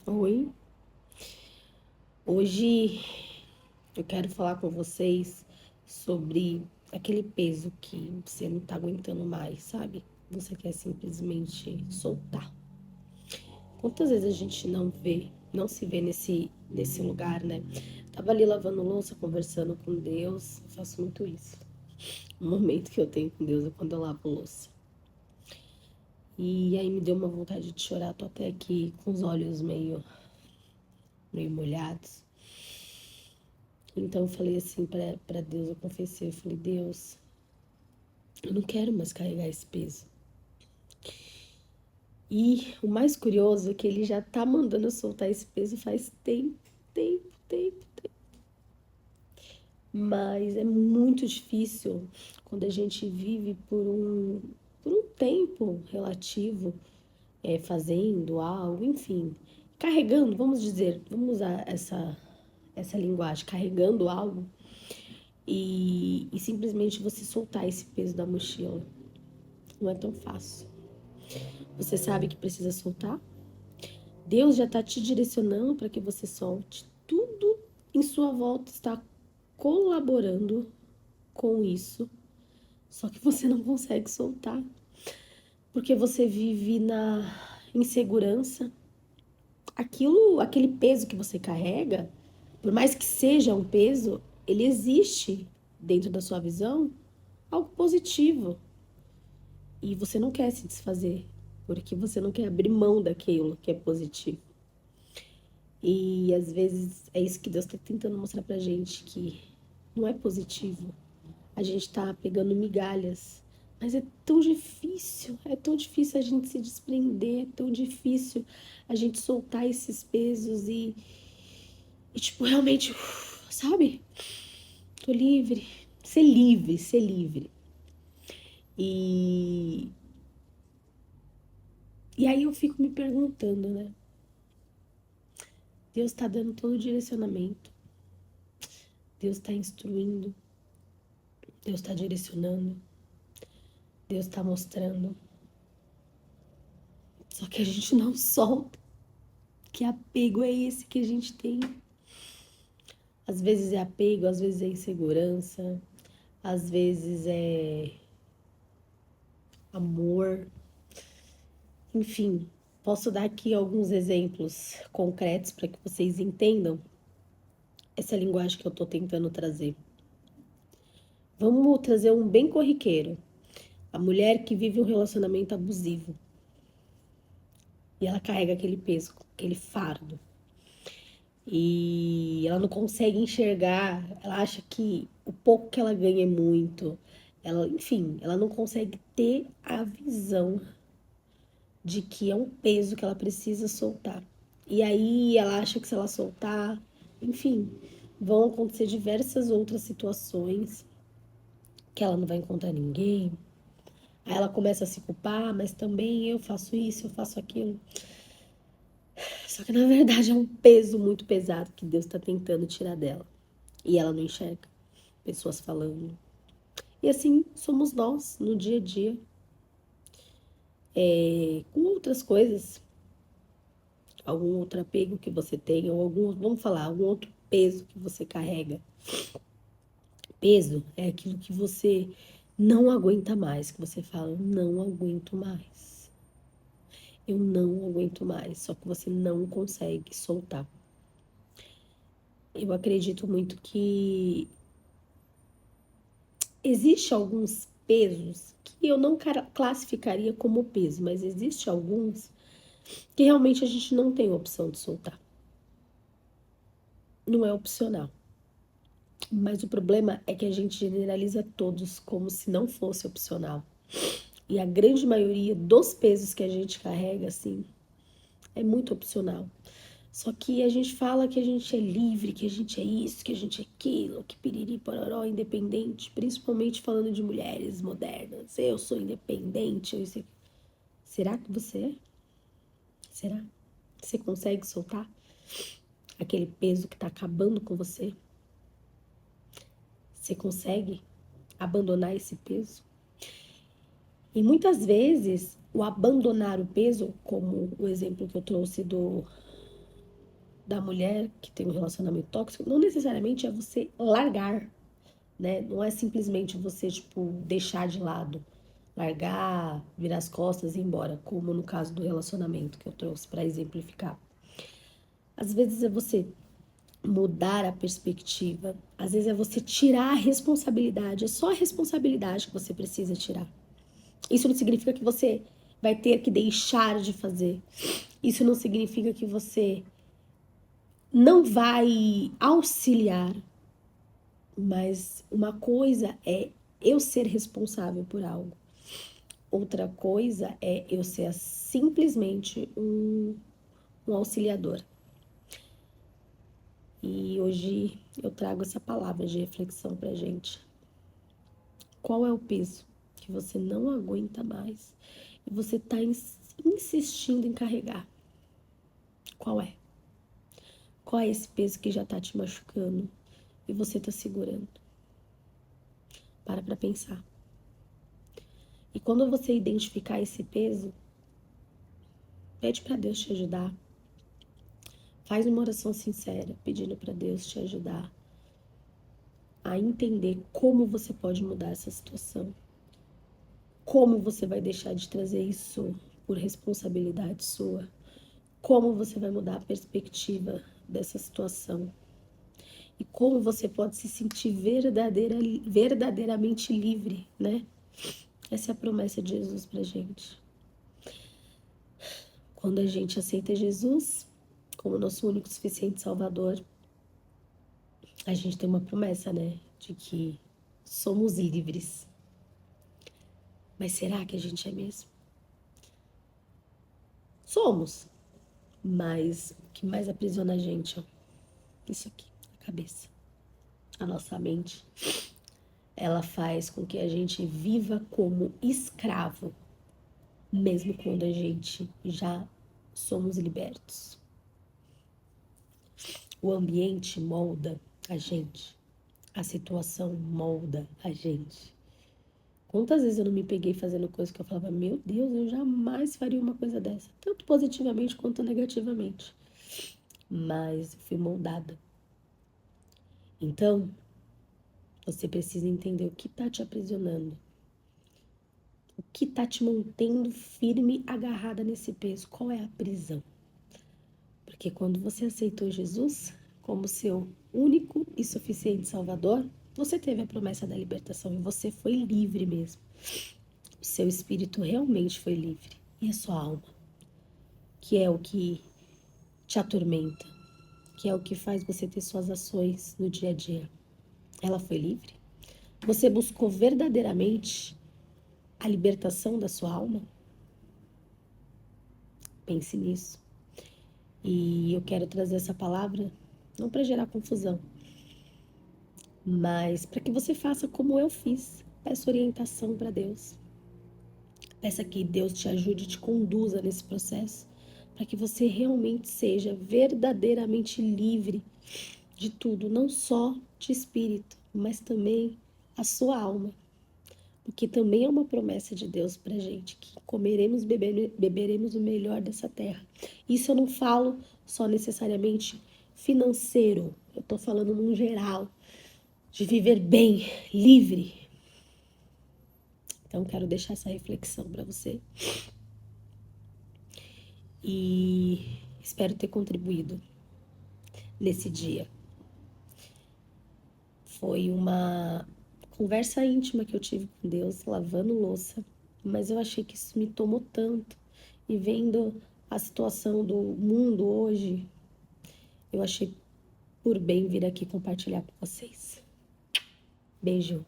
Oi, hoje eu quero falar com vocês sobre aquele peso que você não tá aguentando mais, sabe? Você quer simplesmente soltar. Quantas vezes a gente não se vê nesse lugar, né? Tava ali lavando louça, conversando com Deus, eu faço muito isso. O momento que eu tenho com Deus é quando eu lavo louça. E aí me deu uma vontade de chorar, tô até aqui com os olhos meio molhados. Então eu falei assim pra Deus, eu confessei, eu falei, Deus, eu não quero mais carregar esse peso. E o mais curioso é que ele já tá mandando eu soltar esse peso faz tempo. Mas é muito difícil quando a gente vive por um tempo relativo, fazendo algo, enfim, carregando, vamos dizer, vamos usar essa linguagem, carregando algo e simplesmente você soltar esse peso da mochila. Não é tão fácil. Você sabe que precisa soltar? Deus já está te direcionando para que você solte. Tudo em sua volta está colaborando com isso. Só que você não consegue soltar. Porque você vive na insegurança. Aquele peso que você carrega, por mais que seja um peso, ele existe dentro da sua visão algo positivo. E você não quer se desfazer, porque você não quer abrir mão daquilo que é positivo. E às vezes é isso que Deus está tentando mostrar pra gente, que não é positivo. A gente tá pegando migalhas, mas é tão difícil a gente se desprender, é tão difícil a gente soltar esses pesos e tipo, realmente, sabe? Tô livre, ser livre. E, e aí eu fico me perguntando, né? Deus tá dando todo o direcionamento, Deus tá instruindo, Deus tá direcionando, Deus tá mostrando. Só que a gente não solta. Que apego é esse que a gente tem? Às vezes é apego, às vezes é insegurança, às vezes é amor. Enfim, posso dar aqui alguns exemplos concretos para que vocês entendam essa linguagem que eu estou tentando trazer. Vamos trazer um bem corriqueiro. A mulher que vive um relacionamento abusivo e ela carrega aquele peso, aquele fardo. E ela não consegue enxergar, ela acha que o pouco que ela ganha é muito. Ela, enfim, ela não consegue ter a visão de que é um peso que ela precisa soltar. E aí ela acha que se ela soltar, enfim, vão acontecer diversas outras situações que ela não vai encontrar ninguém. Aí ela começa a se culpar, mas também eu faço isso, eu faço aquilo. Só que na verdade é um peso muito pesado que Deus está tentando tirar dela. E ela não enxerga pessoas falando. E assim somos nós no dia a dia, com outras coisas, algum outro apego que você tem, ou algum, vamos falar, algum outro peso que você carrega. Peso é aquilo que você não aguenta mais, que você fala, não aguento mais. Eu não aguento mais, só que você não consegue soltar. Eu acredito muito que existe alguns pesos que eu não classificaria como peso, mas existe alguns que realmente a gente não tem opção de soltar. Não é opcional. Mas o problema é que a gente generaliza todos como se não fosse opcional. E a grande maioria dos pesos que a gente carrega, assim, é muito opcional. Só que a gente fala que a gente é livre, que a gente é isso, que a gente é aquilo, que piriri, pororó, independente, principalmente falando de mulheres modernas. Eu sou independente. Será que você é? Será? Você consegue soltar aquele peso que tá acabando com você? Você consegue abandonar esse peso? E muitas vezes o abandonar o peso, como o exemplo que eu trouxe da mulher que tem um relacionamento tóxico não necessariamente é você largar, né? Não é simplesmente você, tipo, deixar de lado, largar, virar as costas e ir embora, como no caso do relacionamento que eu trouxe para exemplificar. Às vezes é você mudar a perspectiva, às vezes é você tirar a responsabilidade, é só a responsabilidade que você precisa tirar. Isso não significa que você vai ter que deixar de fazer. Isso não significa que você não vai auxiliar, mas uma coisa é eu ser responsável por algo. Outra coisa é eu ser simplesmente um auxiliador. E hoje eu trago essa palavra de reflexão pra gente. Qual é o peso que você não aguenta mais e você tá insistindo em carregar? Qual é? Qual é esse peso que já tá te machucando e você tá segurando? Para pra pensar. E quando você identificar esse peso, pede para Deus te ajudar. Faz uma oração sincera, pedindo para Deus te ajudar a entender como você pode mudar essa situação. Como você vai deixar de trazer isso por responsabilidade sua. Como você vai mudar a perspectiva dessa situação. E como você pode se sentir verdadeiramente livre, né? Essa é a promessa de Jesus pra gente. Quando a gente aceita Jesus como nosso único e suficiente Salvador, a gente tem uma promessa, né? De que somos livres. Mas será que a gente é mesmo? Somos. Mas o que mais aprisiona a gente, ó, isso aqui, a cabeça. A nossa mente, ela faz com que a gente viva como escravo, mesmo quando a gente já somos libertos. O ambiente molda a gente. A situação molda a gente. Quantas vezes eu não me peguei fazendo coisas que eu falava, meu Deus, eu jamais faria uma coisa dessa, tanto positivamente quanto negativamente. Mas eu fui moldada. Então, você precisa entender o que está te aprisionando. O que está te mantendo firme, agarrada nesse peso. Qual é a prisão? Porque quando você aceitou Jesus como seu único e suficiente Salvador, você teve a promessa da libertação e você foi livre mesmo. O seu espírito realmente foi livre. E a sua alma, que é o que te atormenta, que é o que faz você ter suas ações no dia a dia, ela foi livre? Você buscou verdadeiramente a libertação da sua alma? Pense nisso. E eu quero trazer essa palavra não para gerar confusão, mas para que você faça como eu fiz. Peça orientação para Deus. Peça que Deus te ajude e te conduza nesse processo, para que você realmente seja verdadeiramente livre de tudo, não só de espírito, mas também a sua alma. Porque também é uma promessa de Deus pra gente, que comeremos e beberemos o melhor dessa terra. Isso eu não falo só necessariamente financeiro, eu tô falando num geral, de viver bem, livre. Então quero deixar essa reflexão para você. E espero ter contribuído nesse dia. Foi uma conversa íntima que eu tive com Deus, lavando louça, mas eu achei que isso me tomou tanto. E vendo a situação do mundo hoje, eu achei por bem vir aqui compartilhar com vocês. Beijo.